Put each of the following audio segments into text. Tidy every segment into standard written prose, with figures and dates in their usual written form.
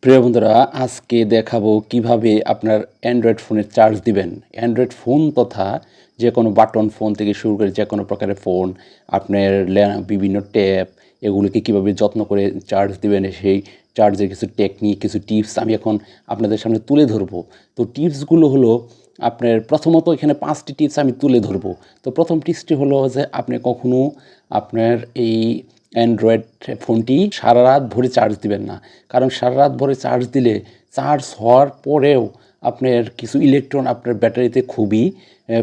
প্রিয় বন্ধুরা, আজকে দেখাবো কিভাবে আপনার অ্যান্ড্রয়েড ফোনে চার্জ দিবেন। অ্যান্ড্রয়েড ফোন তথা যে কোনো বাটন ফোন থেকে শুরু করে যে কোনো প্রকারের ফোন, আপনার বিভিন্ন ট্যাব, এগুলোকে কিভাবে যত্ন করে চার্জ দিবেন, সেই চার্জের কিছু টেকনিক, কিছু টিপস আমি এখন আপনাদের সামনে তুলে ধরবো। তো টিপসগুলো হলো আপনার প্রথমত এখানে 5টি টিপস আমি তুলে ধরবো। তো প্রথম টিপসটি হলো যে আপনি কখনো আপনার এই অ্যান্ড্রয়েড ফোনটি সারা রাত ভরে চার্জ দিবেন না। কারণ সারা রাত ভরে চার্জ দিলে চার্জ হওয়ার পরেও আপনার কিছু ইলেকট্রন আপনার ব্যাটারিতে খুবই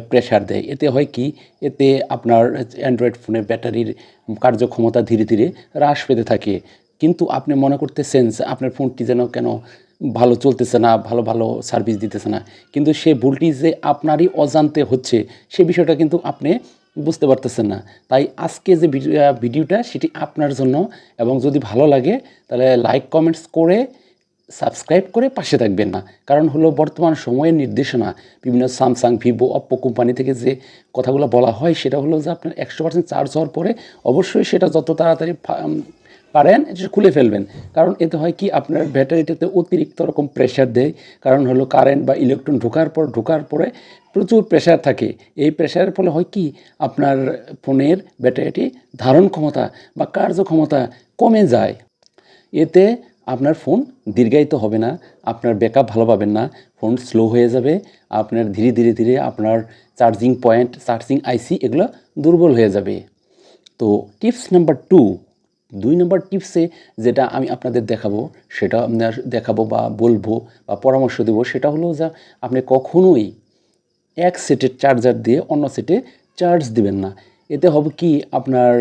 প্রেশার দেয়। এতে হয় কি, এতে আপনার অ্যান্ড্রয়েড ফোনের ব্যাটারির কার্যক্ষমতা ধীরে ধীরে হ্রাস পেতে থাকে। কিন্তু আপনি মনে করতেছেন যে আপনার ফোনটি যেন কেন ভালো চলতেছে না, ভালো ভালো সার্ভিস দিতেছে না, কিন্তু সে ভুলটি যে আপনারই অজান্তে হচ্ছে সে বিষয়টা কিন্তু আপনি বুঝতে পারতেছেন না। তাই আজকে যে ভিডিওটা সেটি আপনার জন্য, এবং যদি ভালো লাগে তাহলে লাইক কমেন্টস করে সাবস্ক্রাইব করে পাশে থাকবেন না। কারণ হলো বর্তমান সময়ের নির্দেশনা বিভিন্ন স্যামসাং, ভিভো, অপ্পো কোম্পানি থেকে যে কথাগুলো বলা হয় সেটা হলো যে আপনার 100% চার্জ হওয়ার পরে অবশ্যই সেটা যত তাড়াতাড়ি পারেন এটা খুলে ফেলবেন। কারণ এতে হয় কি, আপনার ব্যাটারিটাতে অতিরিক্ত রকম প্রেশার দেয়। কারণ হলো কারেন্ট বা ইলেকট্রন ঢোকার পরে প্রচুর প্রেশার থাকে। এই প্রেশারের ফলে হয় কি, আপনার ফোনের ব্যাটারিটি ধারণ ক্ষমতা বা কার্যক্ষমতা কমে যায়। এতে আপনার ফোন দীর্ঘায়িত হবে না, আপনার ব্যাকআপ ভালো পাবেন না, ফোন স্লো হয়ে যাবে, আপনার ধীরে ধীরে ধীরে আপনার চার্জিং পয়েন্ট, চার্জিং আইসি এগুলো দুর্বল হয়ে যাবে। তো টিপস নাম্বার 2 নম্বর টিপসে যেটা আমি আপনাদের দেখাবো, সেটা আপনার দেখাবো বা বলবো বা পরামর্শ দেবো, সেটা হলো যে আপনি কখনোই এক সেটের চার্জার দিয়ে অন্য সেটে চার্জ দিবেন না। এতে হবে কি, আপনার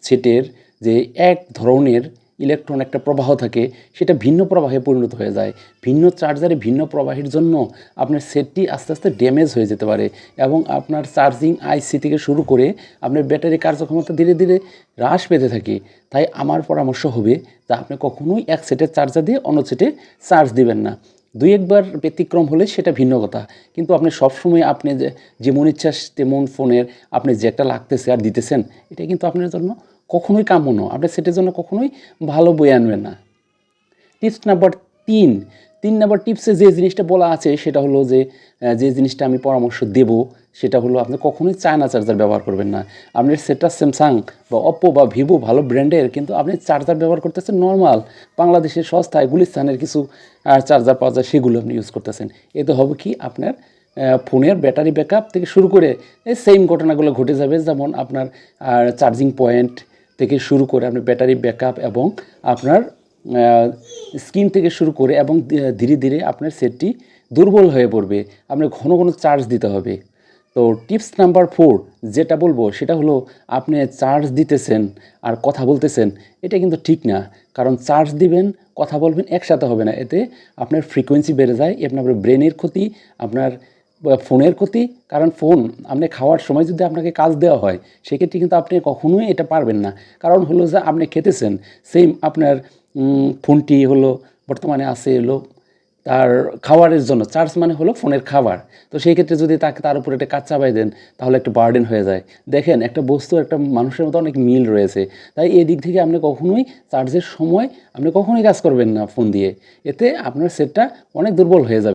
সেটের যে এক ধরনের ইলেকট্রন একটা প্রবাহ থাকে সেটা ভিন্ন প্রবাহে পরিণত হয়ে যায়। ভিন্ন চার্জারে ভিন্ন প্রবাহের জন্য আপনার সেটটি আস্তে আস্তে ড্যামেজ হয়ে যেতে পারে, এবং আপনার চার্জিং আইসি থেকে শুরু করে আপনার ব্যাটারি কার্যক্ষমতা ধীরে ধীরে হ্রাস পেতে থাকে। তাই আমার পরামর্শ হবে যে আপনি কখনোই এক সেটের চার্জার দিয়ে অন্য সেটে চার্জ দিবেন না। 2-1বার ব্যতিক্রম হলে সেটা ভিন্ন কথা, কিন্তু আপনি সবসময় আপনি যেমন ইচ্ছা তেমন ফোনের আপনি যে একটা লাগতেছে আর দিতেছেন, এটা কিন্তু আপনার জন্য কখনোই কাম্য নয়। আপনি সেটার জন্য কখনোই ভালো বয়ে আনবেন না। টিপস নাম্বার 3 নাম্বার টিপসে যে জিনিসটা বলা আছে সেটা হলো যে জিনিসটা আমি পরামর্শ দেব সেটা হলো আপনি কখনোই চায়না চার্জার ব্যবহার করবেন না। আপনার সেটটা স্যামসাং বা অপ্পো বা ভিভো ভালো ব্র্যান্ডের, কিন্তু আপনি চার্জার ব্যবহার করতেছেন নর্মাল বাংলাদেশের সস্তায় গুলিস্তানের কিছু চার্জার পাওয়া যায়, সেগুলো আপনি ইউজ করতেছেন। এতে হবে কি, আপনার ফোনের ব্যাটারি ব্যাকআপ থেকে শুরু করে এই সেম ঘটনাগুলো ঘটে যাবে। যেমন আপনার চার্জিং পয়েন্ট থেকে শুরু করে আপনার ব্যাটারি ব্যাকআপ এবং আপনার স্ক্রিন থেকে শুরু করে এবং ধীরে ধীরে আপনার সেটটি দুর্বল হয়ে পড়বে। আপনার ঘন ঘন চার্জ দিতে হবে। তো টিপস নাম্বার 4 যেটা বলবো সেটা হলো, আপনি চার্জ দিতেছেন আর কথা বলতেছেন, এটা কিন্তু ঠিক না। কারণ চার্জ দিবেন, কথা বলবেন, একসাথে হবে না। এতে আপনার ফ্রিকোয়েন্সি বেড়ে যায়, আপনার ব্রেনের ক্ষতি, আপনার ফোনের ক্ষতি। কারণ ফোন আপনি খাওয়ার সময় যদি আপনাকে কাজ দেওয়া হয়, সেক্ষেত্রে কিন্তু আপনি কখনোই এটা পারবেন না। কারণ হলো যে আপনি খেতেছেন, সেম আপনার ফোনটি হলো বর্তমানে আছে হলো তার খাবারের জন্য। চার্জ মানে হলো ফোনের খাবার। তো সেই ক্ষেত্রে যদি তার উপরে একটা কাজ চাপাই দেন, তাহলে একটা বার্ডেন হয়ে যায়। দেখেন, একটা বস্তু একটা মানুষের মতো অনেক মিল রয়েছে। তাই এই দিক থেকে আপনি কখনোই চার্জের সময় আপনি কখনোই কাজ করবেন না ফোন দিয়ে। এতে আপনার সেটটা অনেক দুর্বল হয়ে যাবে।